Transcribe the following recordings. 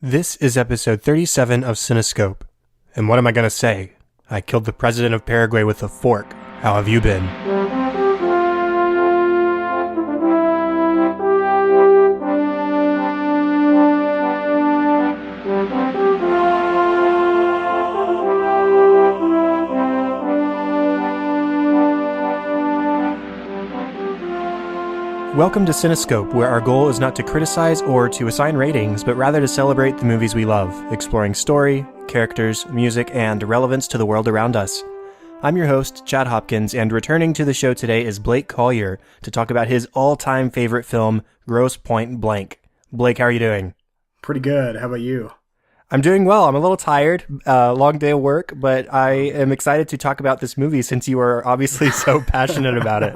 This is episode 37 of Cinescope. And what am I going to say? I killed the president of Paraguay with a fork. How have you been? Welcome to Cinescope, where our goal is not to criticize or to assign ratings, but rather to celebrate the movies we love, exploring story, characters, music, and relevance to the world around us. I'm your host, Chad Hopkins, and returning to the show today is Blake Collier to talk about his all-time favorite film, Grosse Pointe Blank. Blake, how are you doing? Pretty good. How about you? I'm doing well. I'm a little tired, long day of work, but I am excited to talk about this movie since you are obviously so passionate about it.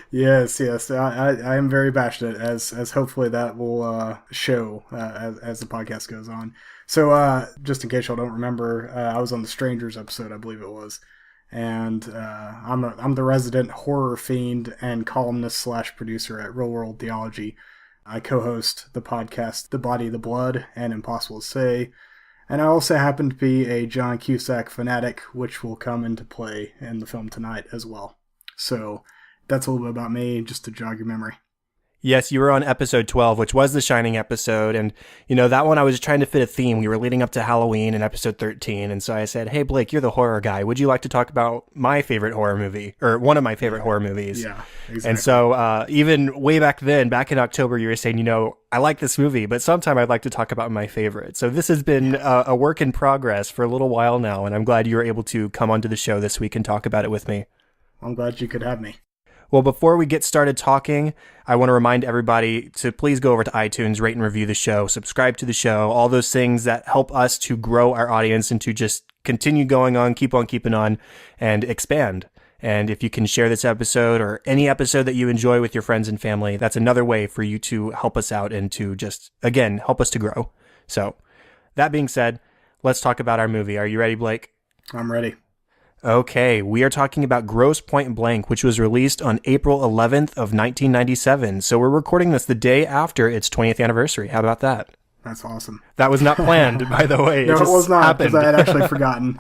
Yes. I am very passionate, as hopefully that will show as the podcast goes on. So just in case y'all don't remember, I was on the Strangers episode, I believe it was, and I'm the resident horror fiend and columnist / producer at Real World Theology. I co-host the podcast The Body, the Blood, and Impossible to Say, and I also happen to be a John Cusack fanatic, which will come into play in the film tonight as well. So that's a little bit about me, just to jog your memory. Yes, you were on episode 12, which was the Shining episode, and that one I was trying to fit a theme. We were leading up to Halloween in episode 13, and so I said, hey Blake, you're the horror guy. Would you like to talk about my favorite horror movie, or one of my favorite horror movies? Yeah, exactly. And so even way back then, back in October, you were saying, I like this movie, but sometime I'd like to talk about my favorite. So this has been a work in progress for a little while now, and I'm glad you were able to come onto the show this week and talk about it with me. I'm glad you could have me. Well, before we get started talking, I want to remind everybody to please go over to iTunes, rate and review the show, subscribe to the show, all those things that help us to grow our audience and to just continue going on, keep on keeping on, and expand. And if you can share this episode or any episode that you enjoy with your friends and family, that's another way for you to help us out and to just, again, help us to grow. So, that being said, let's talk about our movie. Are you ready, Blake? I'm ready. Okay, we are talking about Grosse Pointe Blank, which was released on April 11th of 1997. So we're recording this the day after its 20th anniversary. How about that? That's awesome. That was not planned, by the way. No, it was not, because I had actually forgotten.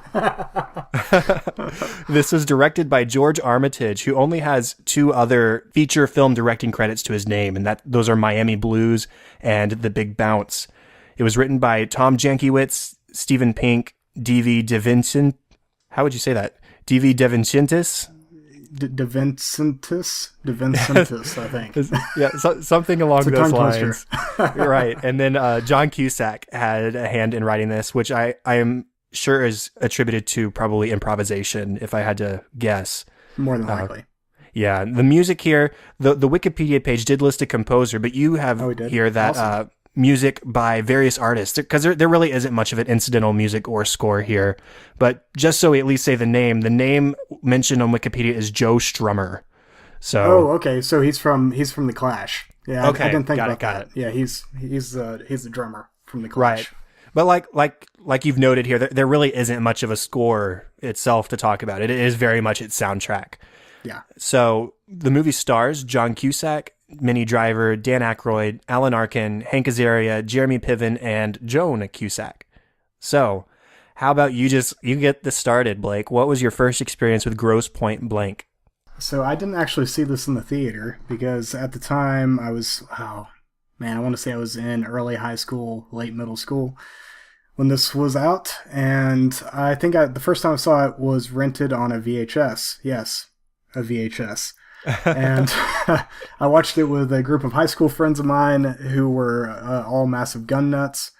This was directed by George Armitage, who only has two other feature film directing credits to his name, and those are Miami Blues and The Big Bounce. It was written by Tom Jankiewicz, Stephen Pink, D.V. DeVincent. How would you say that? D.V. DeVincentis? DeVincentis, I think. Yeah, something along those lines. Right. And then John Cusack had a hand in writing this, which I am sure is attributed to probably improvisation, if I had to guess. More than likely. Yeah. The music here, the Wikipedia page did list a composer, but you have here that... Awesome. Music by various artists, because there really isn't much of an incidental music or score here. But just so we at least say the name mentioned on Wikipedia is Joe Strummer. So okay, so he's from the Clash. Yeah, okay, I didn't think about got that. it. Yeah, he's the drummer from the Clash. Right. But like you've noted here, there really isn't much of a score itself to talk about. It is very much its soundtrack. Yeah. So the movie stars John Cusack, Minnie Driver, Dan Aykroyd, Alan Arkin, Hank Azaria, Jeremy Piven, and Joan Cusack. So, how about you get this started, Blake? What was your first experience with Grosse Pointe Blank? So I didn't actually see this in the theater because at the time I was, I want to say I was in early high school, late middle school when this was out. And I think the first time I saw it was rented on a VHS. Yes, a VHS. And I watched it with a group of high school friends of mine who were all massive gun nuts.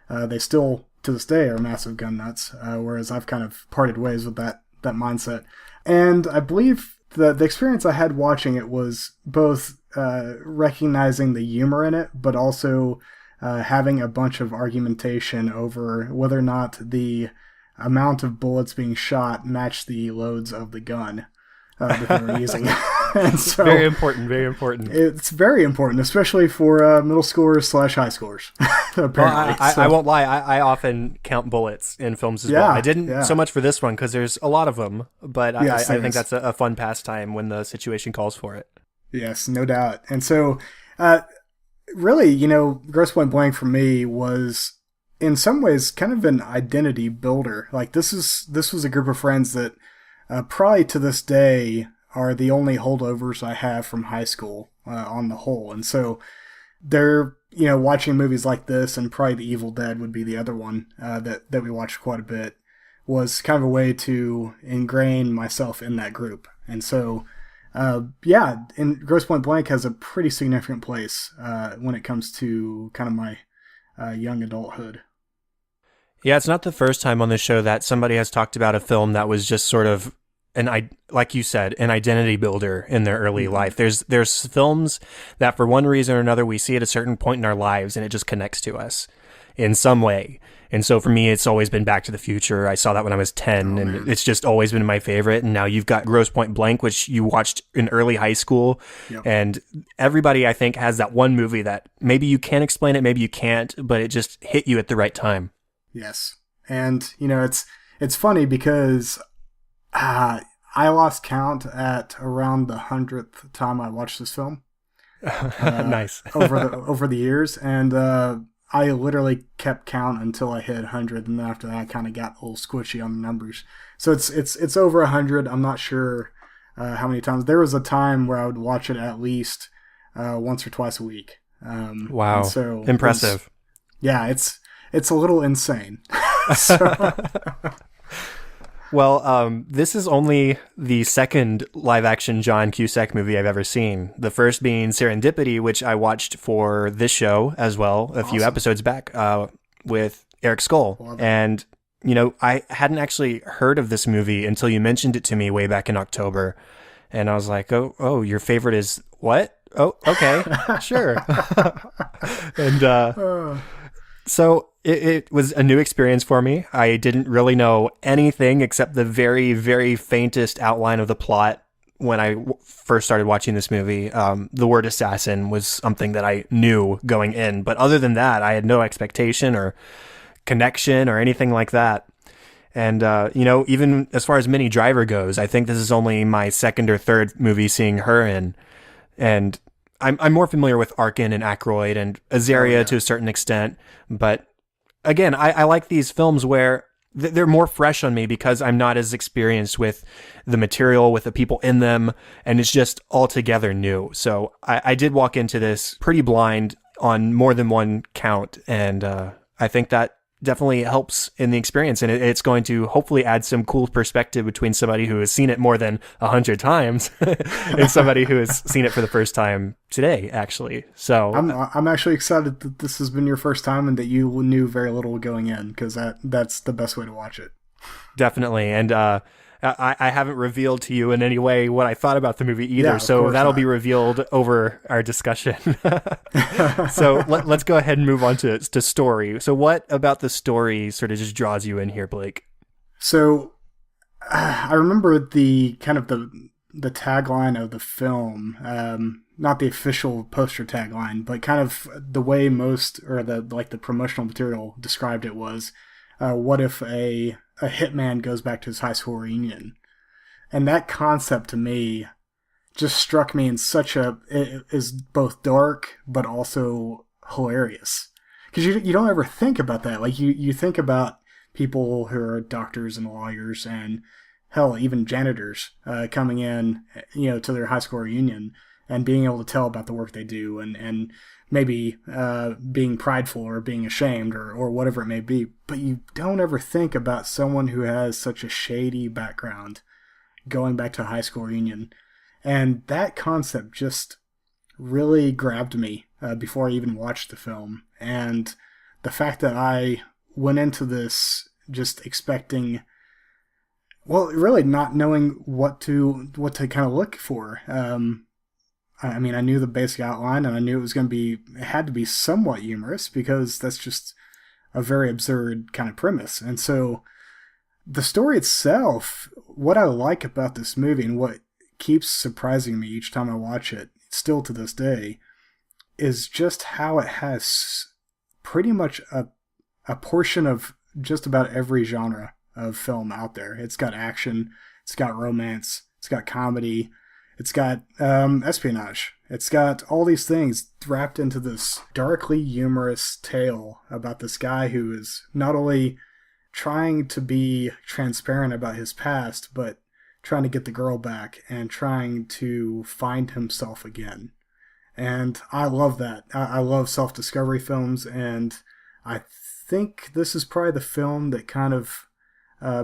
They still, to this day, are massive gun nuts, whereas I've kind of parted ways with that mindset. And I believe the experience I had watching it was both recognizing the humor in it, but also having a bunch of argumentation over whether or not the amount of bullets being shot matched the loads of the gun that they were using. And so very important. It's very important, especially for middle schoolers / high schoolers. Apparently, well, I won't lie. I often count bullets in films as well. I didn't so much for this one because there's a lot of them, but yes, I think that's a fun pastime when the situation calls for it. Yes, no doubt. And so, really, Grosse Pointe Blank for me was in some ways kind of an identity builder. Like this was a group of friends that probably to this day are the only holdovers I have from high school on the whole. And so they're, watching movies like this, and probably The Evil Dead would be the other one that we watched quite a bit, was kind of a way to ingrain myself in that group. And so, and Grosse Pointe Blank has a pretty significant place when it comes to kind of my young adulthood. Yeah, it's not the first time on the show that somebody has talked about a film that was just sort of like you said, an identity builder in their early life. There's films that for one reason or another we see at a certain point in our lives and it just connects to us in some way. And so for me, it's always been Back to the Future. I saw that when I was 10 and it's just always been my favorite. And now you've got Grosse Pointe Blank, which you watched in early high school. Yep. And everybody, I think, has that one movie that maybe you can explain it, maybe you can't, but it just hit you at the right time. Yes. And, it's funny because I lost count at around the 100th time I watched this film. Nice. over the years. And I literally kept count until I hit 100. And then after that, I kind of got a little squishy on the numbers. So it's over 100. I'm not sure how many times. There was a time where I would watch it at least once or twice a week. Wow. So impressive. It's a little insane. So... Well, this is only the second live-action John Cusack movie I've ever seen. The first being Serendipity, which I watched for this show as well a few episodes back with Eric Skoll. And, I hadn't actually heard of this movie until you mentioned it to me way back in October. And I was like, oh, your favorite is what? Oh, okay, sure. And so it was a new experience for me. I didn't really know anything except the very, very faintest outline of the plot when I first started watching this movie. The word assassin was something that I knew going in. But other than that, I had no expectation or connection or anything like that. And, even as far as Minnie Driver goes, I think this is only my second or third movie seeing her in. And I'm more familiar with Arkin and Aykroyd and Azaria to a certain extent. But again, I like these films where they're more fresh on me because I'm not as experienced with the material, with the people in them, and it's just altogether new. So I did walk into this pretty blind on more than one count, and I think that definitely helps in the experience, and it's going to hopefully add some cool perspective between somebody who has seen it more than 100 times and somebody who has seen it for the first time today, actually. So I'm actually excited that this has been your first time and that you knew very little going in, because that's the best way to watch it. Definitely. And I haven't revealed to you in any way what I thought about the movie either, so that'll be revealed over our discussion. So let's go ahead and move on to story. So what about the story sort of just draws you in here, Blake? So I remember the kind of the tagline of the film, not the official poster tagline, but kind of the way the promotional material described it was, what if a hitman goes back to his high school reunion? And that concept to me just struck me in it is both dark but also hilarious, because you don't ever think about that. Like you think about people who are doctors and lawyers and hell, even janitors coming in to their high school reunion and being able to tell about the work they do and maybe being prideful or being ashamed or whatever it may be. But you don't ever think about someone who has such a shady background going back to a high school reunion. And that concept just really grabbed me before I even watched the film. And the fact that I went into this just expecting, well, really not knowing what to kind of look for. I mean, I knew the basic outline, and I knew it had to be somewhat humorous, because that's just a very absurd kind of premise. And so the story itself, what I like about this movie and what keeps surprising me each time I watch it, still to this day, is just how it has pretty much a portion of just about every genre of film out there. It's got action, it's got romance, it's got comedy, it's got espionage, It's got all these things wrapped into this darkly humorous tale about this guy who is not only trying to be transparent about his past, but trying to get the girl back and trying to find himself again. And I love that. I love self-discovery films, and I think this is probably the film that kind of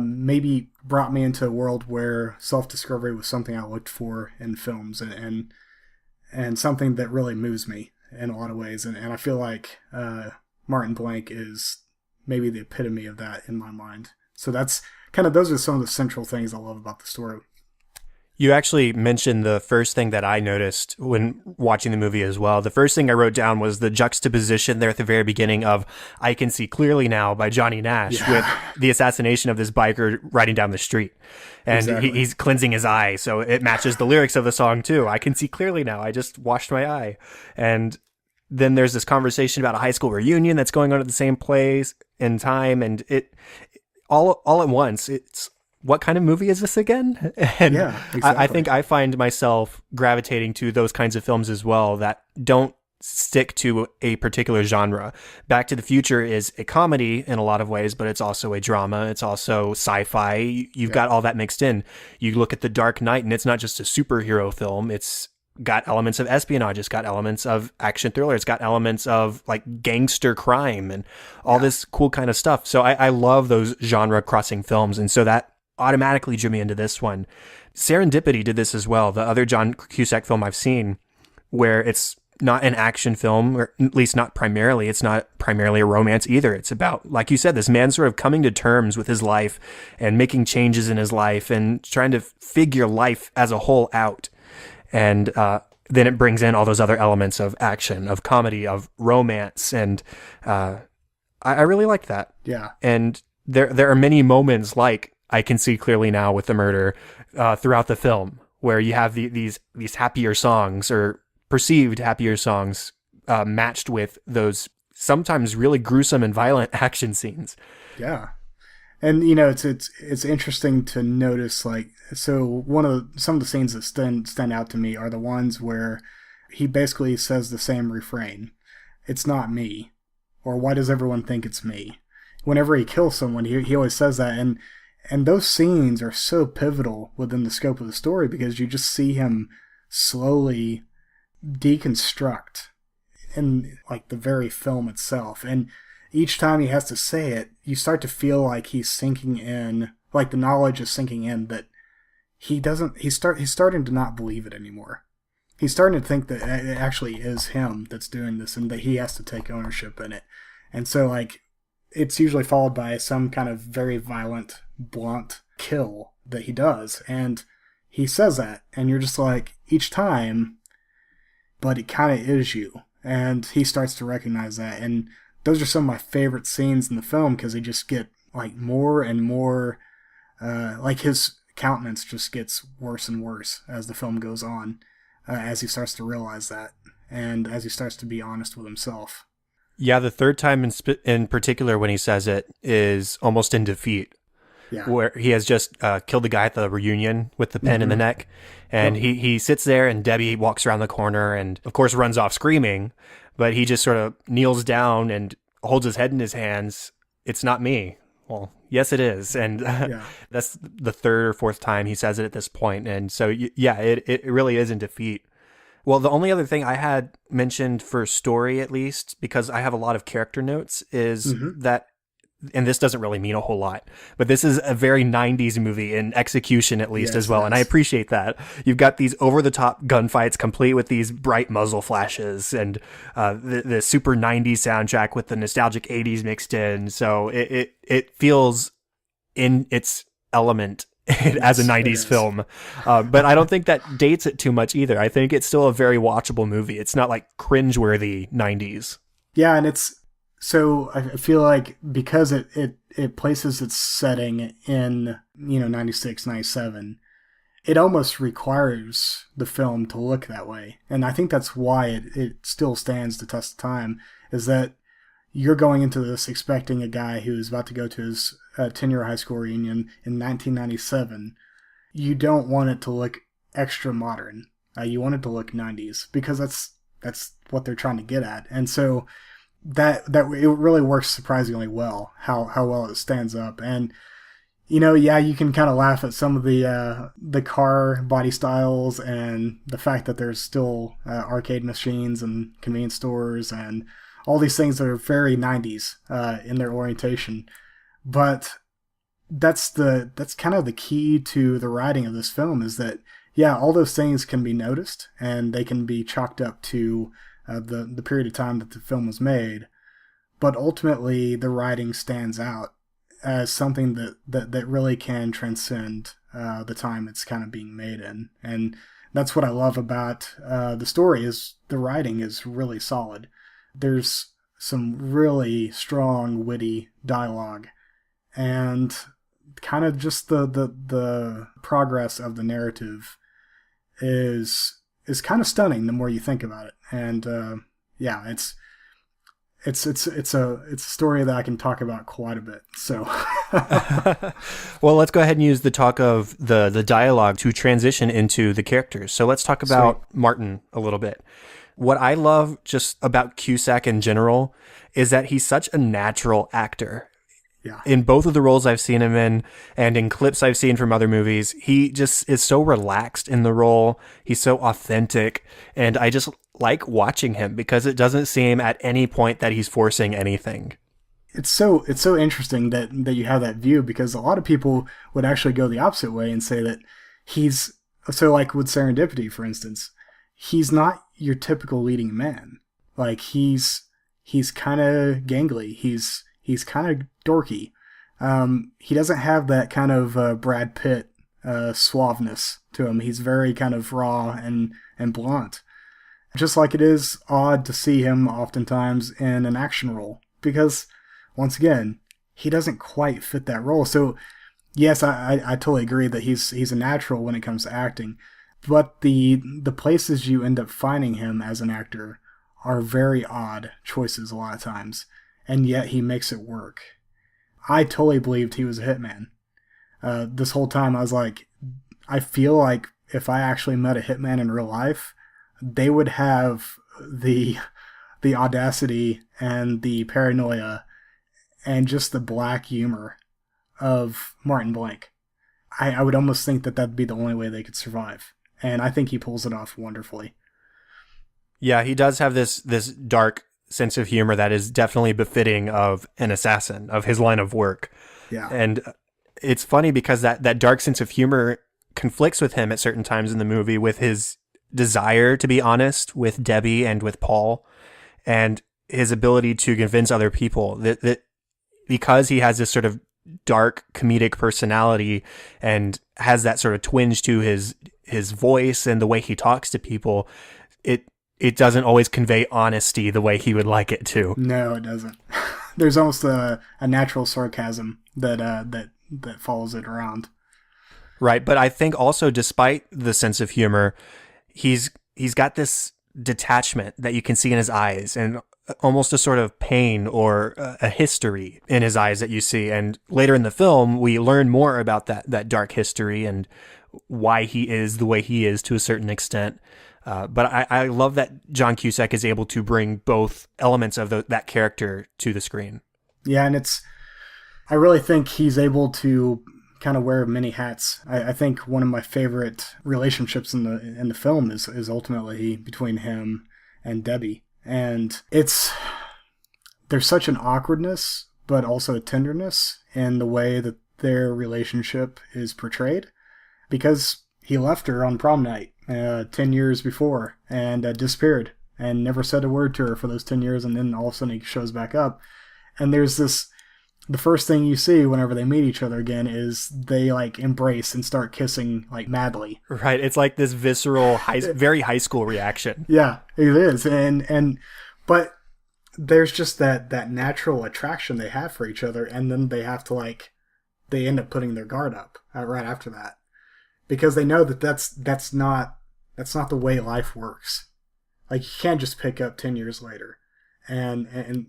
maybe brought me into a world where self-discovery was something I looked for in films, and something that really moves me in a lot of ways. And I feel like Martin Blank is maybe the epitome of that in my mind. So that's kind of, those are some of the central things I love about the story. You actually mentioned the first thing that I noticed when watching the movie as well. The first thing I wrote down was the juxtaposition there at the very beginning of I Can See Clearly Now by Johnny Nash with the assassination of this biker riding down the street. And he's cleansing his eye, so it matches the lyrics of the song too. I can see clearly now. I just washed my eye. And then there's this conversation about a high school reunion that's going on at the same place in time, and it all at once. It's, what kind of movie is this again? And yeah, exactly. I think I find myself gravitating to those kinds of films as well that don't stick to a particular genre. Back to the Future is a comedy in a lot of ways, but it's also a drama. It's also sci-fi. You've got all that mixed in. You look at The Dark Knight, and it's not just a superhero film. It's got elements of espionage. It's got elements of action thriller. It's got elements of like gangster crime and all this cool kind of stuff. So I love those genre crossing films. And so that automatically drew me into this one. Serendipity did this as well. The other John Cusack film I've seen, where it's not an action film, or at least not primarily. It's not primarily a romance either. It's about, like you said, this man sort of coming to terms with his life and making changes in his life and trying to figure life as a whole out. And then it brings in all those other elements of action, of comedy, of romance. And I really liked that. Yeah. And there are many moments like I Can See Clearly Now with the murder throughout the film, where you have these happier songs, or perceived happier songs, matched with those sometimes really gruesome and violent action scenes. Yeah. And you know, it's interesting to notice, like, so some of the scenes that stand out to me are the ones where he basically says the same refrain. It's not me. Or why does everyone think it's me? Whenever he kills someone, he always says that. And those scenes are so pivotal within the scope of the story, because you just see him slowly deconstruct in like the very film itself. And each time he has to say it, you start to feel like he's sinking in, like the knowledge is sinking in that he's starting to not believe it anymore. He's starting to think that it actually is him that's doing this, and that he has to take ownership in it. And so, like, it's usually followed by some kind of very violent, blunt kill that he does. And he says that, and you're just like, each time, but it kind of is you. And he starts to recognize that. And those are some of my favorite scenes in the film, because they just get like more and more, like his countenance just gets worse and worse as the film goes on, as he starts to realize that, and as he starts to be honest with himself. Yeah, the third time in particular when he says it is almost in defeat. Yeah. Where he has just killed the guy at the reunion with the pen in the neck. And he sits there, and Debbie walks around the corner and, of course, runs off screaming. But he just sort of kneels down and holds his head in his hands. It's not me. Well, yes, it is. And that's the third or fourth time he says it at this point. And so, yeah, it really is in defeat. Well, the only other thing I had mentioned for story, at least, because I have a lot of character notes, is that, and this doesn't really mean a whole lot, but this is a very 90s movie in execution, at least, as well. And I appreciate that. You've got these over-the-top gunfights complete with these bright muzzle flashes, and the super 90s soundtrack with the nostalgic 80s mixed in. So it feels in its element as a 90s film. But I don't think that dates it too much either. I think it's still a very watchable movie. It's not like cringeworthy 90s. Yeah, and so I feel like because it places its setting in, 96, 97, it almost requires the film to look that way. And I think that's why it still stands the test of time, is that you're going into this expecting a guy who's about to go to his 10-year high school reunion in 1997. You don't want it to look extra modern. You want it to look 90s because that's what they're trying to get at. And so that it really works surprisingly well, how well it stands up. And yeah, you can kind of laugh at some of the car body styles and the fact that there's still arcade machines and convenience stores and all these things that are very 90s in their orientation. But that's kind of the key to the writing of this film, is that, yeah, all those things can be noticed and they can be chalked up to the period of time that the film was made. But ultimately, the writing stands out as something that really can transcend the time it's kind of being made in. And that's what I love about the story, is the writing is really solid. There's some really strong, witty dialogue, and kind of just the progress of the narrative is kind of stunning the more you think about it. And yeah, it's a story that I can talk about quite a bit. So, well, let's go ahead and use the talk of the dialogue to transition into the characters. So let's talk about Martin a little bit. What I love just about Cusack in general is that he's such a natural actor. Yeah. In both of the roles I've seen him in, and in clips I've seen from other movies, he just is so relaxed in the role. He's so authentic, and I just like watching him because it doesn't seem at any point that he's forcing anything. It's so interesting that you have that view, because a lot of people would actually go the opposite way and say that he's, so like with Serendipity, for instance, he's not your typical leading man. Like he's kind of gangly. He's kind of dorky. He doesn't have that kind of Brad Pitt suaveness to him. He's very kind of raw and blunt. Just like it is odd to see him oftentimes in an action role, because once again, he doesn't quite fit that role. So yes, I totally agree that he's a natural when it comes to acting, but the places you end up finding him as an actor are very odd choices a lot of times, and yet he makes it work. I totally believed he was a hitman. This whole time I was like, I feel like if I actually met a hitman in real life, they would have the audacity and the paranoia and just the black humor of Martin Blank. I would almost think that that'd be the only way they could survive. And I think he pulls it off wonderfully. Yeah, he does have this dark sense of humor that is definitely befitting of an assassin, of his line of work. Yeah. And it's funny because that dark sense of humor conflicts with him at certain times in the movie with his desire to be honest with Debbie and with Paul, and his ability to convince other people that because he has this sort of dark comedic personality and has that sort of twinge to his voice and the way he talks to people, it doesn't always convey honesty the way he would like it to. No, it doesn't. There's almost a natural sarcasm that follows it around. Right, but I think also, despite the sense of humor, he's got this detachment that you can see in his eyes, and almost a sort of pain or a history in his eyes that you see. And later in the film, we learn more about that dark history and why he is the way he is to a certain extent. But I love that John Cusack is able to bring both elements of that character to the screen. Yeah, and I really think he's able to kind of wear many hats. I think one of my favorite relationships in the film is ultimately between him and Debbie. And there's such an awkwardness, but also a tenderness in the way that their relationship is portrayed, because he left her on prom night 10 years before and disappeared and never said a word to her for those 10 years. And then all of a sudden he shows back up. And there's the first thing you see whenever they meet each other again is they like embrace and start kissing like madly. Right. It's like this visceral, very high school reaction. Yeah, it is. But there's just that natural attraction they have for each other. And then they have to they end up putting their guard up right after that, because they know that that's not the way life works. Like, you can't just pick up 10 years later and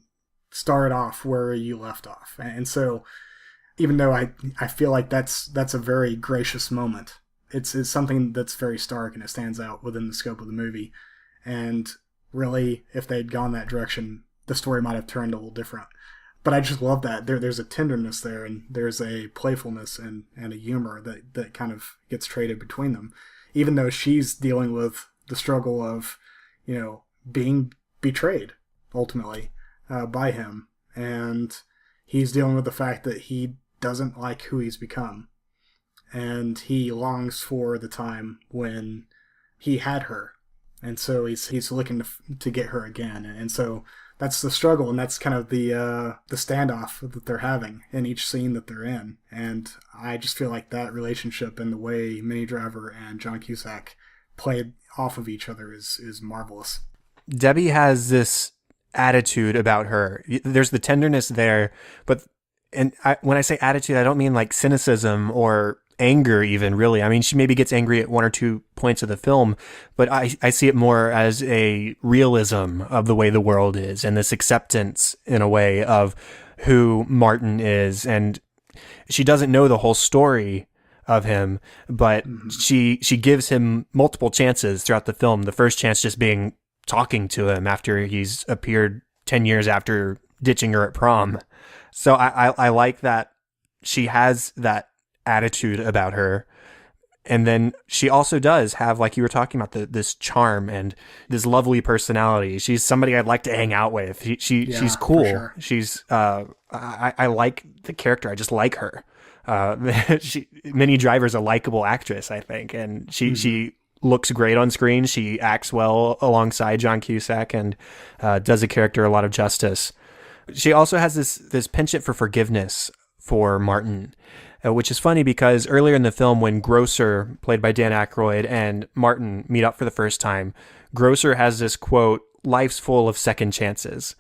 start off where you left off. And so even though I feel like that's a very gracious moment, it's something that's very stark and it stands out within the scope of the movie. And really, if they'd gone that direction, the story might have turned a little different. But I just love that. There's a tenderness there, and there's a playfulness and a humor that kind of gets traded between them. Even though she's dealing with the struggle of, being betrayed, ultimately, by him. And he's dealing with the fact that he doesn't like who he's become. And he longs for the time when he had her. And so he's looking to get her again. And so that's the struggle, and that's kind of the standoff that they're having in each scene that they're in. And I just feel like that relationship and the way Minnie Driver and John Cusack played off of each other is marvelous. Debbie has this attitude about her. There's the tenderness there, but when I say attitude, I don't mean like cynicism or anger even, really. I mean, she maybe gets angry at one or two points of the film, but I see it more as a realism of the way the world is and this acceptance in a way of who Martin is. And she doesn't know the whole story of him, but she gives him multiple chances throughout the film. The first chance just being talking to him after he's appeared 10 years after ditching her at prom. So I like that she has that attitude about her. And then she also does have, like you were talking about, this charm and this lovely personality. She's somebody I'd like to hang out with. She's cool. Sure. She's I like the character. I just like her. Minnie Driver's a likable actress, I think, and she looks great on screen. She acts well alongside John Cusack and does the character a lot of justice. She also has this penchant for forgiveness for Martin, which is funny because earlier in the film, when Grosser, played by Dan Aykroyd, and Martin meet up for the first time, Grosser has this quote, "Life's full of second chances."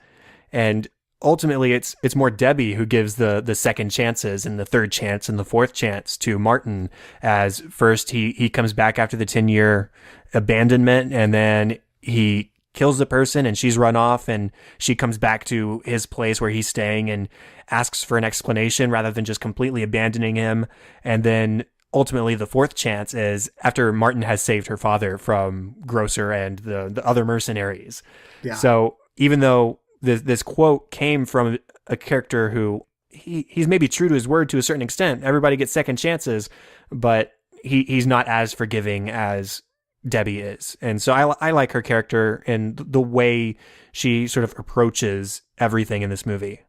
And ultimately, it's more Debbie who gives the second chances and the third chance and the fourth chance to Martin, as first he comes back after the 10-year abandonment, and then he kills the person and she's run off, and she comes back to his place where he's staying and asks for an explanation rather than just completely abandoning him. And then ultimately the fourth chance is after Martin has saved her father from Grosser and the other mercenaries. Yeah. So even though this quote came from a character who he's maybe true to his word to a certain extent, everybody gets second chances, but he's not as forgiving as Debbie is. And so I like her character and the way she sort of approaches everything in this movie.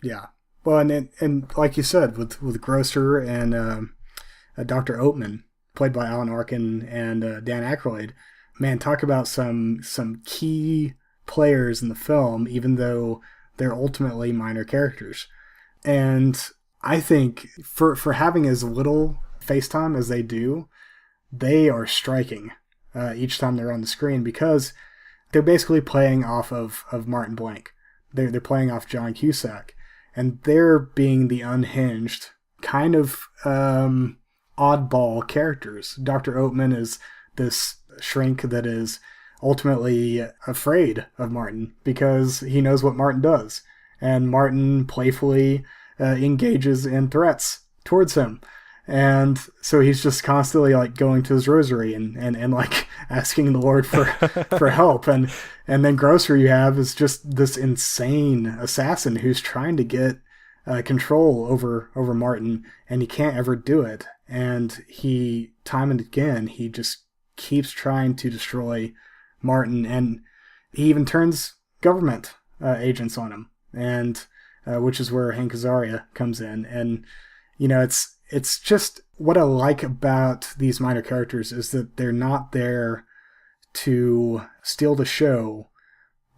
Yeah. Well, and like you said, with Grosser and Dr. Oatman, played by Alan Arkin and Dan Aykroyd, man, talk about some key players in the film, even though they're ultimately minor characters. And I think for having as little face time as they do, they are striking each time they're on the screen, because they're basically playing off of Martin Blank. They're playing off John Cusack, and they're being the unhinged kind of oddball characters. Dr. Oatman is this shrink that is ultimately afraid of Martin because he knows what Martin does, and Martin playfully engages in threats towards him. And so he's just constantly like going to his rosary and like asking the Lord for help. And then Grosser you have is just this insane assassin who's trying to get control over Martin, and he can't ever do it. And he, time and again, he just keeps trying to destroy Martin, and he even turns government agents on him, and which is where Hank Azaria comes in. And it's just what I like about these minor characters is that they're not there to steal the show.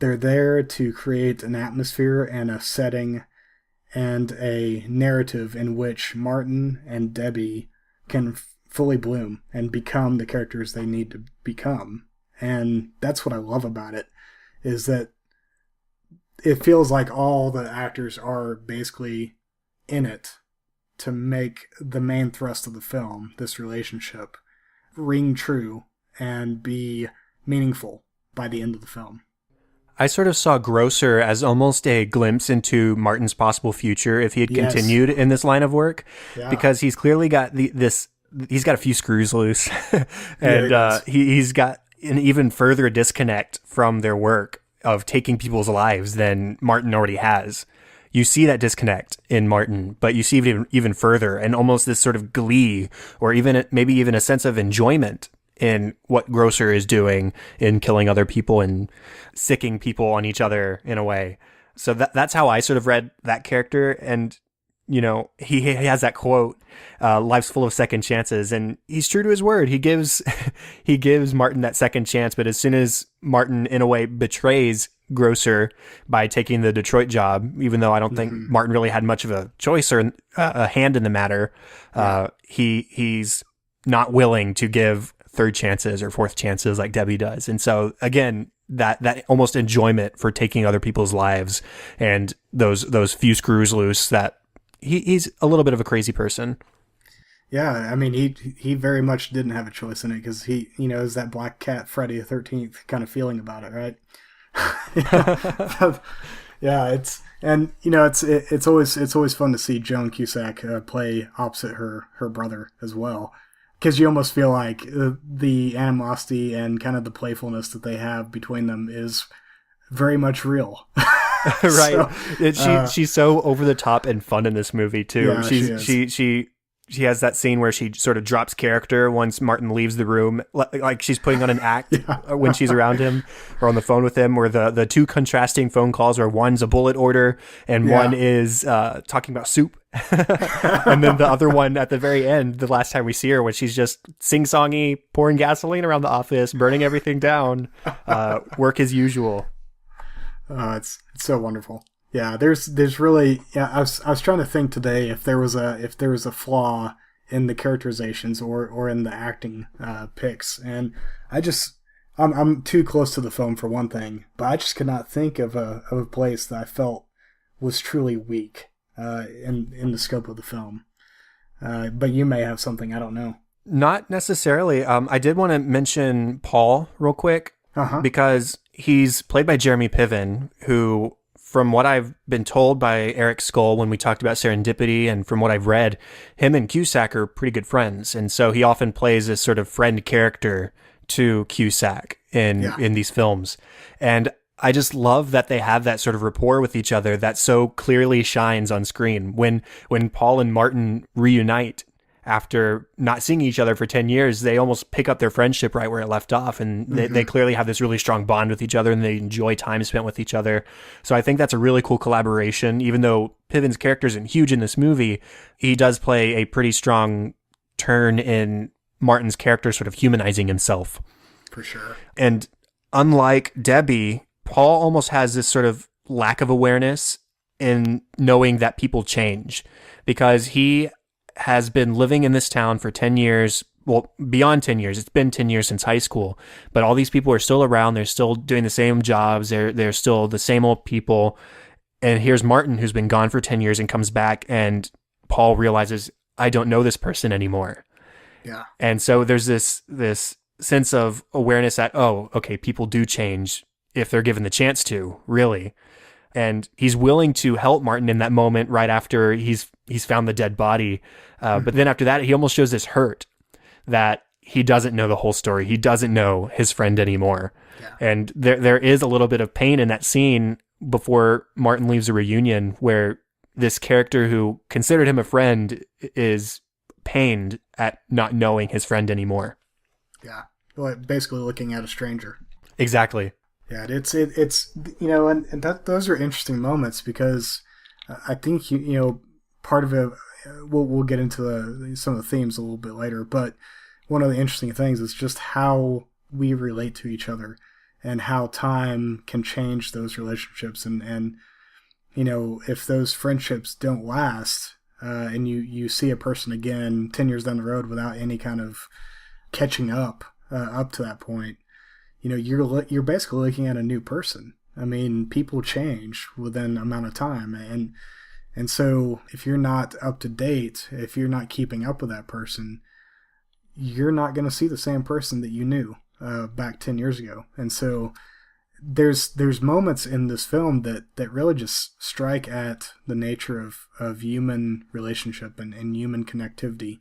They're there to create an atmosphere and a setting and a narrative in which Martin and Debbie can fully bloom and become the characters they need to become. And that's what I love about it, is that it feels like all the actors are basically in it to make the main thrust of the film, this relationship, ring true and be meaningful by the end of the film. I sort of saw Grosser as almost a glimpse into Martin's possible future if he had continued in this line of work, because he's clearly got this he's got a few screws loose, and does. he's got an even further disconnect from their work of taking people's lives than Martin already has. You see that disconnect in Martin, but you see it even further, and almost this sort of glee, or even maybe even a sense of enjoyment in what Grosser is doing in killing other people and sicking people on each other in a way. So that's how I sort of read that character. And, you know, he has that quote, life's full of second chances, and he's true to his word. He gives Martin that second chance, but as soon as Martin in a way betrays Grosser by taking the Detroit job, even though I don't think Martin really had much of a choice or a hand in the matter, he's not willing to give third chances or fourth chances like Debbie does. And so again, that almost enjoyment for taking other people's lives and those few screws loose, that he's a little bit of a crazy person. Yeah, I mean, he very much didn't have a choice in it, because he, you know, is that Black Cat Friday the 13th kind of feeling about it, right? Yeah, it's always fun to see Joan Cusack play opposite her brother as well, because you almost feel like the animosity and kind of the playfulness that they have between them is very much real. Right. So, she's so over the top and fun in this movie too. Yeah, She has that scene where she sort of drops character once Martin leaves the room, like she's putting on an act when she's around him or on the phone with him, where the two contrasting phone calls are one's a bullet order and one is talking about soup. And then the other one at the very end, the last time we see her, when she's just sing-songy, pouring gasoline around the office, burning everything down, work as usual. It's so wonderful. Yeah, there's really, I was trying to think today if there was a flaw in the characterizations or in the acting picks, and I'm too close to the film for one thing, but I just could not think of a place that I felt was truly weak in the scope of the film. But you may have something, I don't know. Not necessarily. I did want to mention Paul real quick, because he's played by Jeremy Piven, who, from what I've been told by Eric Skull when we talked about Serendipity, and from what I've read, him and Cusack are pretty good friends. And so he often plays this sort of friend character to Cusack in these films. And I just love that they have that sort of rapport with each other that so clearly shines on screen. When Paul and Martin reunite after not seeing each other for 10 years, they almost pick up their friendship right where it left off. And they clearly have this really strong bond with each other, and they enjoy time spent with each other. So I think that's a really cool collaboration. Even though Piven's character isn't huge in this movie, he does play a pretty strong turn in Martin's character sort of humanizing himself. For sure. And unlike Debbie, Paul almost has this sort of lack of awareness in knowing that people change, because he has been living in this town for 10 years, well, beyond 10 years. It's been 10 years since high school, but all these people are still around. They're still doing the same jobs. They're still the same old people. And here's Martin, who's been gone for 10 years and comes back, and Paul realizes, I don't know this person anymore. Yeah. And so there's this sense of awareness that, oh, okay, people do change if they're given the chance to, really. And he's willing to help Martin in that moment right after he's found the dead body. But then after that, he almost shows this hurt that he doesn't know the whole story. He doesn't know his friend anymore. Yeah. And there is a little bit of pain in that scene before Martin leaves a reunion, where this character who considered him a friend is pained at not knowing his friend anymore. Yeah. Basically looking at a stranger. Exactly. Yeah, it's you know, and those are interesting moments, because I think you know, part of it, we'll get into some of the themes a little bit later, but one of the interesting things is just how we relate to each other and how time can change those relationships, and you know, if those friendships don't last, and you see a person again 10 years down the road without any kind of catching up to that point, you know, you're basically looking at a new person. I mean, people change within an amount of time, and so if you're not up to date, if you're not keeping up with that person, you're not going to see the same person that you knew back 10 years ago. And so there's moments in this film that really just strike at the nature of human relationship and human connectivity.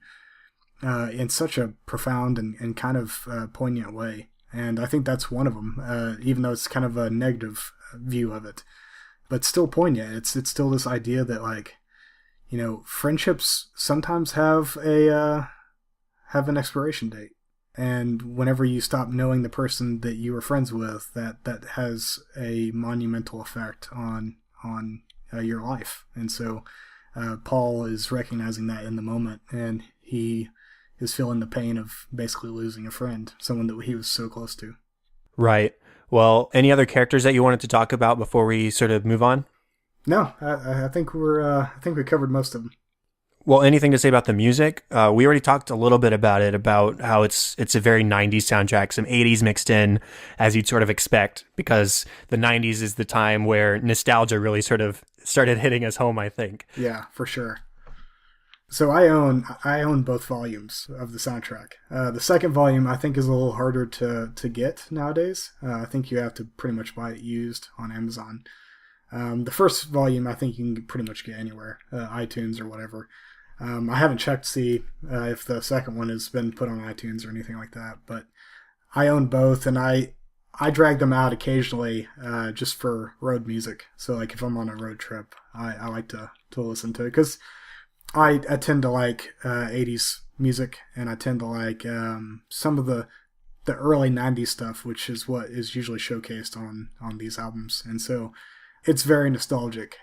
in such a profound and kind of poignant way. And I think that's one of them, even though it's kind of a negative view of it, but still poignant. It's still this idea that, like, you know, friendships sometimes have an expiration date. And whenever you stop knowing the person that you were friends with, that has a monumental effect on your life. And so Paul is recognizing that in the moment, and he is feeling the pain of basically losing a friend, someone that he was so close to. Right. Well, any other characters that you wanted to talk about before we sort of move on? No, I think I think we covered most of them. Well, anything to say about the music? We already talked a little bit about it, about how it's a very 90s soundtrack, some 80s mixed in, as you'd sort of expect, because the 90s is the time where nostalgia really sort of started hitting us home, I think. Yeah, for sure. So I own both volumes of the soundtrack. The second volume I think is a little harder to get nowadays. I think you have to pretty much buy it used on Amazon. The first volume I think you can pretty much get anywhere, iTunes or whatever. I haven't checked to see if the second one has been put on iTunes or anything like that, but I own both, and I drag them out occasionally just for road music. So like if I'm on a road trip, I like to listen to it, because I tend to like 80s music, and I tend to like some of the early 90s stuff, which is what is usually showcased on these albums. And so it's very nostalgic.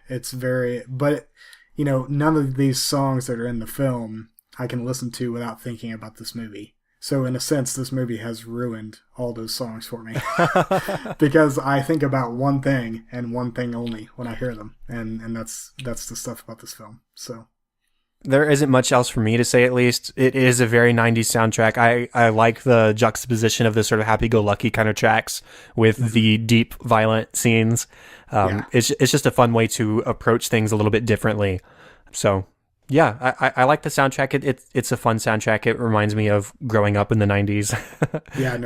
But you know, none of these songs that are in the film I can listen to without thinking about this movie. So in a sense, this movie has ruined all those songs for me because I think about one thing and one thing only when I hear them. And that's the stuff about this film. So there isn't much else for me to say, at least. It is a very 90s soundtrack. I like the juxtaposition of the sort of happy-go-lucky kind of tracks with the deep, violent scenes. It's just a fun way to approach things a little bit differently. So, yeah, I like the soundtrack. It's a fun soundtrack. It reminds me of growing up in the 90s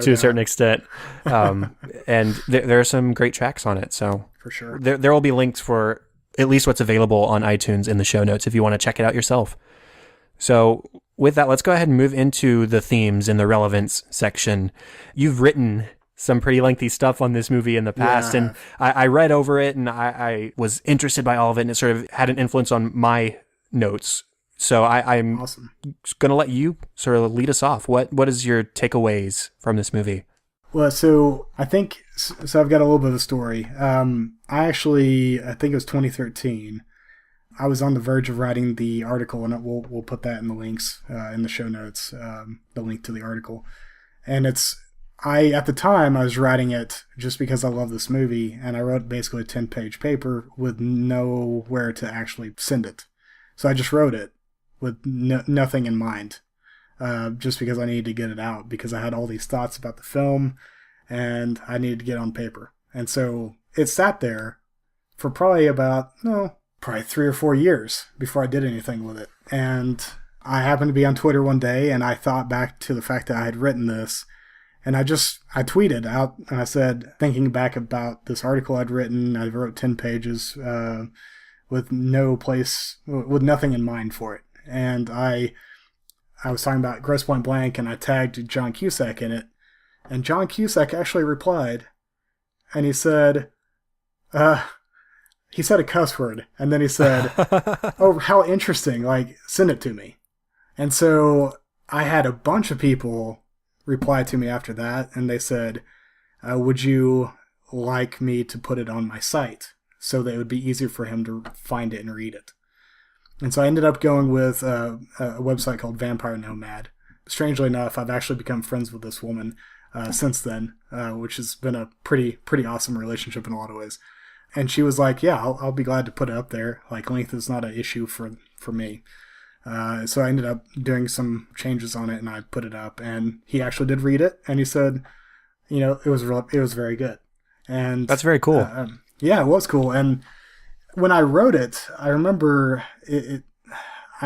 to a certain extent. And there are some great tracks on it. So for sure. There will be links for at least what's available on iTunes in the show notes if you want to check it out yourself. So with that, let's go ahead and move into the themes in the relevance section. You've written some pretty lengthy stuff on this movie in the past, and I read over it, and I was interested by all of it, and it sort of had an influence on my notes. So I'm awesome. Going to let you sort of lead us off. What is your takeaways from this movie? Well, so I've got a little bit of a story. I think it was 2013. I was on the verge of writing the article, and we'll put that in the links in the show notes, the link to the article. And at the time I was writing it just because I love this movie, and I wrote basically a 10-page paper with nowhere to actually send it. So I just wrote it with nothing in mind. Just because I needed to get it out, because I had all these thoughts about the film and I needed to get on paper. And so it sat there for probably 3 or 4 years before I did anything with it. And I happened to be on Twitter one day, and I thought back to the fact that I had written this, and I tweeted out, and I said, thinking back about this article I'd written, I wrote 10 pages with nothing in mind for it. And I was talking about Grosse Pointe Blank, and I tagged John Cusack in it. And John Cusack actually replied, and he said a cuss word. And then he said, oh, how interesting. Like, send it to me. And so I had a bunch of people reply to me after that, and they said, would you like me to put it on my site so that it would be easier for him to find it and read it? And so I ended up going with a website called Vampire Nomad. Strangely enough, I've actually become friends with this woman since then, which has been a pretty awesome relationship in a lot of ways. And she was like, yeah, I'll be glad to put it up there. Like, length is not an issue for me. So I ended up doing some changes on it, and I put it up. And he actually did read it, and he said, it was very good. And that's very cool. Yeah, it was cool. And when I wrote it, I remember I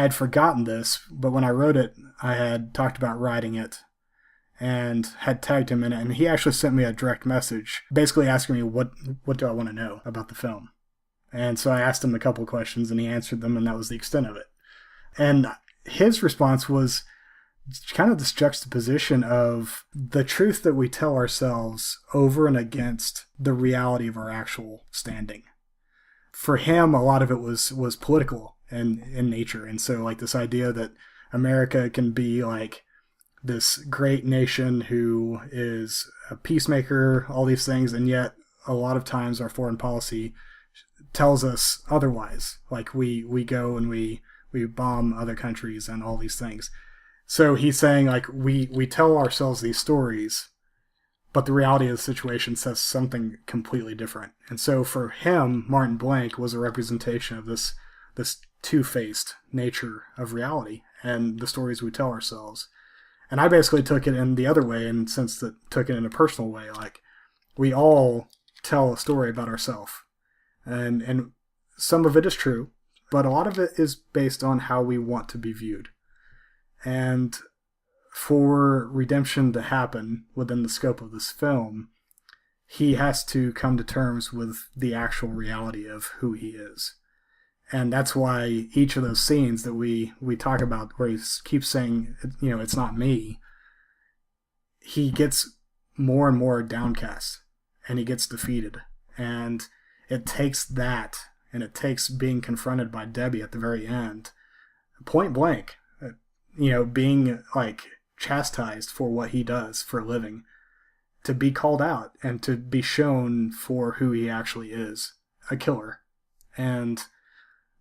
had forgotten this, but when I wrote it, I had talked about writing it and had tagged him in it. And he actually sent me a direct message basically asking me what do I want to know about the film. And so I asked him a couple of questions, and he answered them, and that was the extent of it. And his response was, kind of this juxtaposition of the truth that we tell ourselves over and against the reality of our actual standing. For him, a lot of it was political and in nature. And so like this idea that America can be like this great nation who is a peacemaker, all these things, and yet a lot of times our foreign policy tells us otherwise. Like we go and we bomb other countries and all these things. So he's saying like we tell ourselves these stories, but the reality of the situation says something completely different. And so for him, Martin Blank was a representation of this two-faced nature of reality and the stories we tell ourselves. And I basically took it in the other way, and since that took it in a personal way, like we all tell a story about ourselves. And some of it is true, but a lot of it is based on how we want to be viewed. And for redemption to happen within the scope of this film, he has to come to terms with the actual reality of who he is. And that's why each of those scenes that we talk about, where he keeps saying, it's not me, he gets more and more downcast, and he gets defeated. And it takes that, and it takes being confronted by Debbie at the very end, point blank, being like chastised for what he does for a living, to be called out and to be shown for who he actually is, a killer. And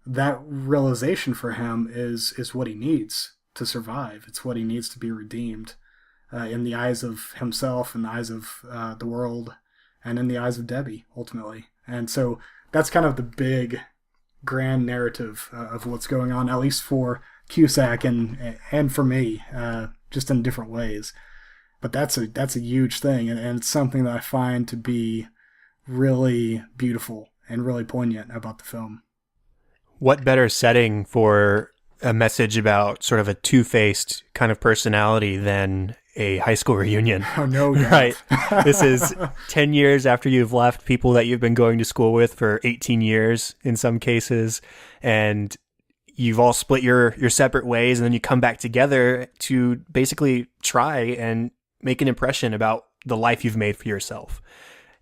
that realization for him is what he needs to survive. It's what he needs to be redeemed in the eyes of himself, in the eyes of the world, and in the eyes of Debbie, ultimately. And so that's kind of the big, grand narrative of what's going on, at least for Cusack and for me, just in different ways. But that's a huge thing, and it's something that I find to be really beautiful and really poignant about the film. What better setting for a message about sort of a two-faced kind of personality than a high school reunion? Oh, no, right. This is 10 years after you've left people that you've been going to school with for 18 years in some cases, and you've all split your separate ways, and then you come back together to basically try and make an impression about the life you've made for yourself.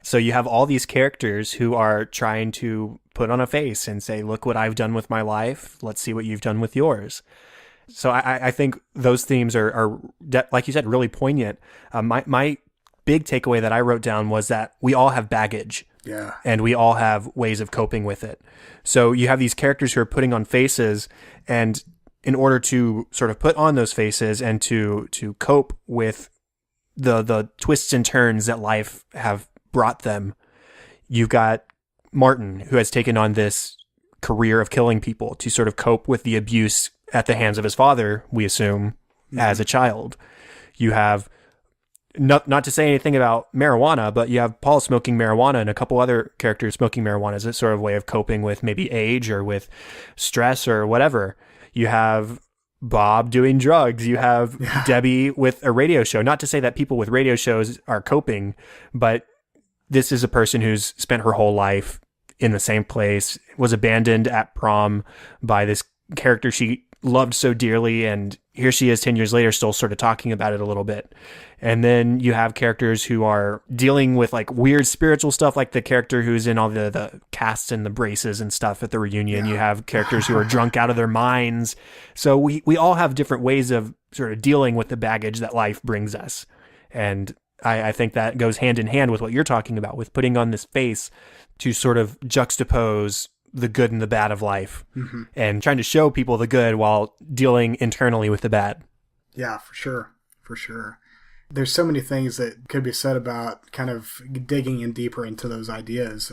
So you have all these characters who are trying to put on a face and say, look what I've done with my life. Let's see what you've done with yours. So I think those themes are, like you said, really poignant. My big takeaway that I wrote down was that we all have baggage. Yeah. And we all have ways of coping with it. So you have these characters who are putting on faces, and in order to sort of put on those faces and to cope with the twists and turns that life have brought them, you've got Martin, who has taken on this career of killing people to sort of cope with the abuse at the hands of his father, we assume, as a child. You have, not to say anything about marijuana, but you have Paul smoking marijuana and a couple other characters smoking marijuana as a sort of way of coping with maybe age or with stress or whatever. You have Bob doing drugs. You have Debbie with a radio show. Not to say that people with radio shows are coping, but this is a person who's spent her whole life in the same place, was abandoned at prom by this character she loved so dearly, and here she is 10 years later still sort of talking about it a little bit. And then you have characters who are dealing with like weird spiritual stuff, like the character who's in all the casts and the braces and stuff at the reunion. You have characters who are drunk out of their minds. So we all have different ways of sort of dealing with the baggage that life brings us. And I think that goes hand in hand with what you're talking about, with putting on this face to sort of juxtapose the good and the bad of life, and trying to show people the good while dealing internally with the bad. Yeah, for sure. For sure. There's so many things that could be said about kind of digging in deeper into those ideas.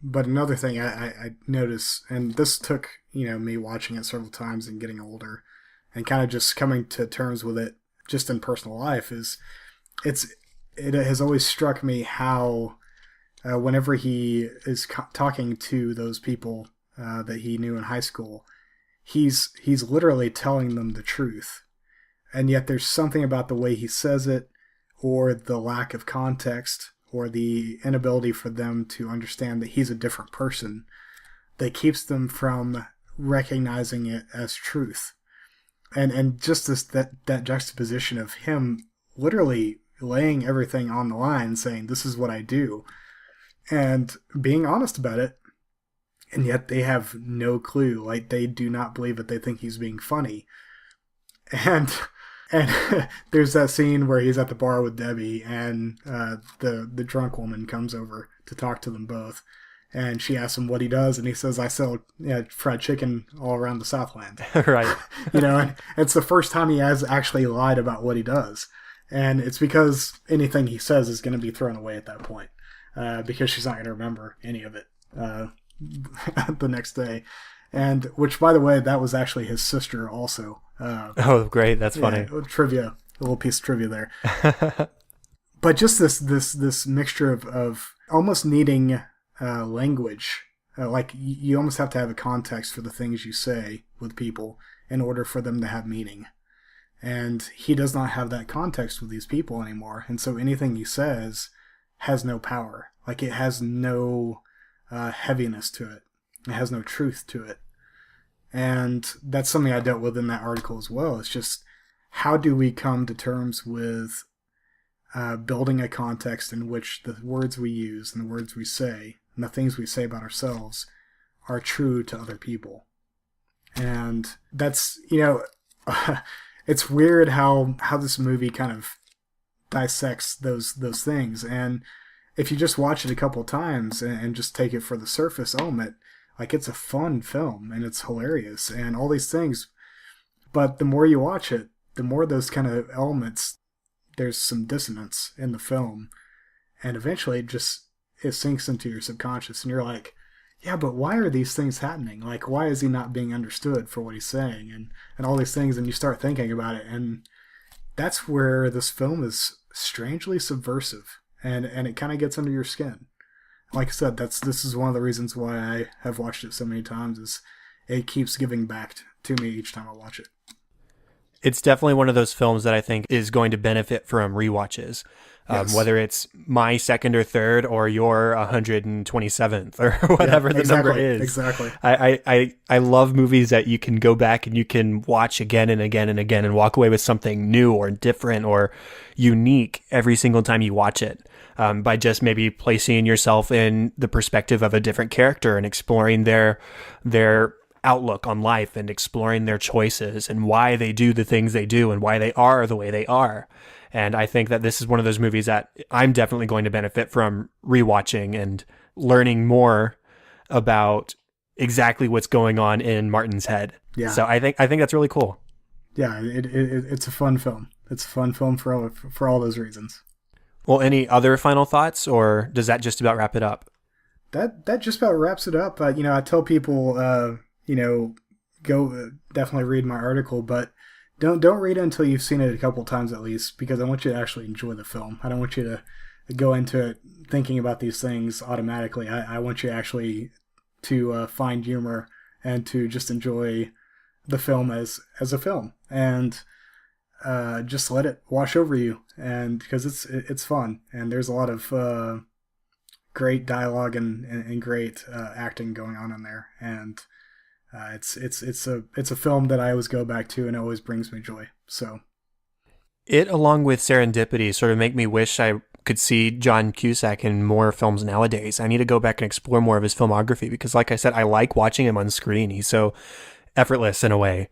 But another thing I noticed, and this took, me watching it several times and getting older and kind of just coming to terms with it just in personal life, is it has always struck me how whenever he is talking to those people that he knew in high school, he's literally telling them the truth. And yet there's something about the way he says it, or the lack of context, or the inability for them to understand that he's a different person, that keeps them from recognizing it as truth. And just that juxtaposition of him literally laying everything on the line, saying, this is what I do, and being honest about it, and yet they have no clue. Like, they do not believe it. They think he's being funny. And there's that scene where he's at the bar with Debbie, and the drunk woman comes over to talk to them both. And she asks him what he does, and he says, I sell fried chicken all around the Southland. Right. And it's the first time he has actually lied about what he does. And it's because anything he says is going to be thrown away at that point, because she's not going to remember any of it the next day. And which, by the way, that was actually his sister also. Oh, great. That's funny. Trivia. A little piece of trivia there. But just this mixture of almost needing language. Like, you almost have to have a context for the things you say with people in order for them to have meaning. And he does not have that context with these people anymore. And so anything he says has no power. Like, it has no heaviness to it. It has no truth to it. And that's something I dealt with in that article as well. It's just, how do we come to terms with building a context in which the words we use and the words we say and the things we say about ourselves are true to other people? And that's, it's weird how this movie kind of dissects those things. And if you just watch it a couple of times and just take it for the surface element, like, it's a fun film and it's hilarious and all these things. But the more you watch it, the more those kind of elements, there's some dissonance in the film. And eventually it sinks into your subconscious and you're like, yeah, but why are these things happening? Like, why is he not being understood for what he's saying? And all these things, and you start thinking about it. And that's where this film is strangely subversive. And it kind of gets under your skin. Like I said, this is one of the reasons why I have watched it so many times, is it keeps giving back to me each time I watch it. It's definitely one of those films that I think is going to benefit from rewatches. Yes. Whether it's my second or third or your 127th or whatever the number is. Exactly. I love movies that you can go back and you can watch again and again and again and walk away with something new or different or unique every single time you watch it. By just maybe placing yourself in the perspective of a different character and exploring their outlook on life and exploring their choices and why they do the things they do and why they are the way they are. And I think that this is one of those movies that I'm definitely going to benefit from rewatching and learning more about exactly what's going on in Martin's head. Yeah. So I think that's really cool. Yeah, it's a fun film. It's a fun film for all those reasons. Well, any other final thoughts, or does that just about wrap it up? That just about wraps it up. I tell people, go definitely read my article, but don't read it until you've seen it a couple times at least, because I want you to actually enjoy the film. I don't want you to go into it thinking about these things automatically. I want you actually to find humor and to just enjoy the film as a film, and just let it wash over you, and because it's fun, and there's a lot of great dialogue and great acting going on in there, and it's a film that I always go back to and it always brings me joy. So it, along with Serendipity, sort of make me wish I could see John Cusack in more films nowadays. I need to go back and explore more of his filmography because, like I said, I like watching him on screen. He's so effortless in a way.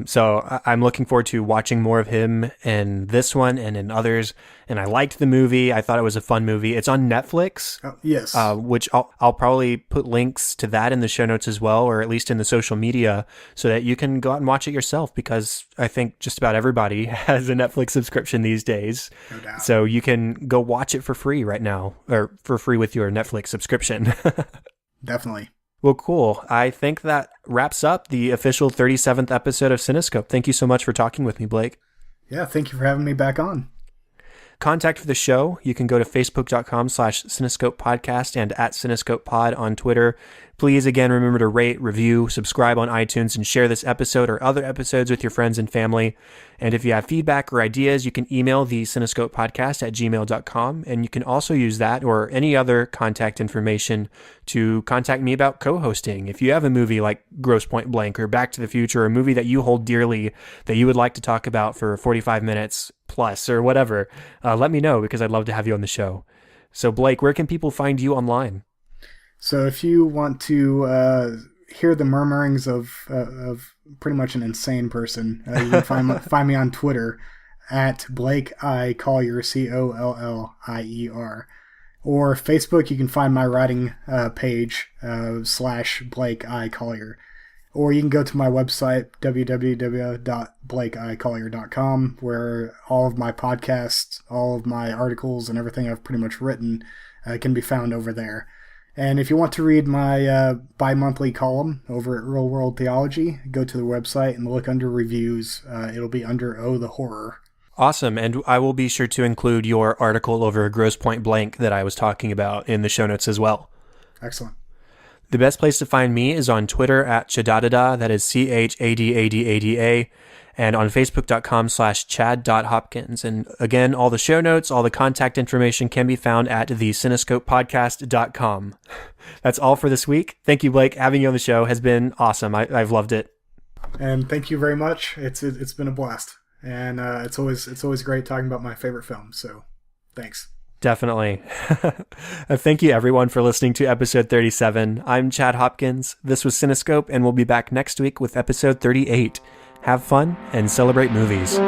So I'm looking forward to watching more of him in this one and in others. And I liked the movie. I thought it was a fun movie. It's on Netflix. Yes. Which I'll probably put links to that in the show notes as well, or at least in the social media, so that you can go out and watch it yourself, because I think just about everybody has a Netflix subscription these days. No doubt. So you can go watch it for free right now, or for free with your Netflix subscription. Definitely. Well, cool. I think that wraps up the official 37th episode of Cinescope. Thank you so much for talking with me, Blake. Yeah, thank you for having me back on. contact for the show, you can go to facebook.com/Cinescope Podcast and at Cinescope Pod on Twitter. Please, again, remember to rate, review, subscribe on iTunes, and share this episode or other episodes with your friends and family. And if you have feedback or ideas, you can email the Cinescope Podcast at gmail.com. And you can also use that or any other contact information to contact me about co-hosting. If you have a movie like Grosse Pointe Blank or Back to the Future, a movie that you hold dearly that you would like to talk about for 45 minutes plus or whatever, let me know because I'd love to have you on the show. So Blake, where can people find you online? So if you want to hear the murmurings of pretty much an insane person, you can find me on Twitter at Blake I Collier, Collier. Or Facebook, you can find my writing page / Blake I Collier. Or you can go to my website, www.blakeicollier.com, where all of my podcasts, all of my articles, and everything I've pretty much written can be found over there. And if you want to read my bi-monthly column over at Real World Theology, go to the website and look under reviews. It'll be under Oh, the Horror. Awesome. And I will be sure to include your article over Grosse Pointe Blank that I was talking about in the show notes as well. Excellent. The best place to find me is on Twitter at Chadadada, that is CHADADADA, and on Facebook.com/Chad.Hopkins. And again, all the show notes, all the contact information can be found at thecinescopepodcast.com. That's all for this week. Thank you, Blake. Having you on the show has been awesome. I've loved it. And thank you very much. It's been a blast. And it's always great talking about my favorite films. So thanks. Definitely. Thank you, everyone, for listening to episode 37. I'm Chad Hopkins. This was Cinescope, and we'll be back next week with episode 38. Have fun and celebrate movies.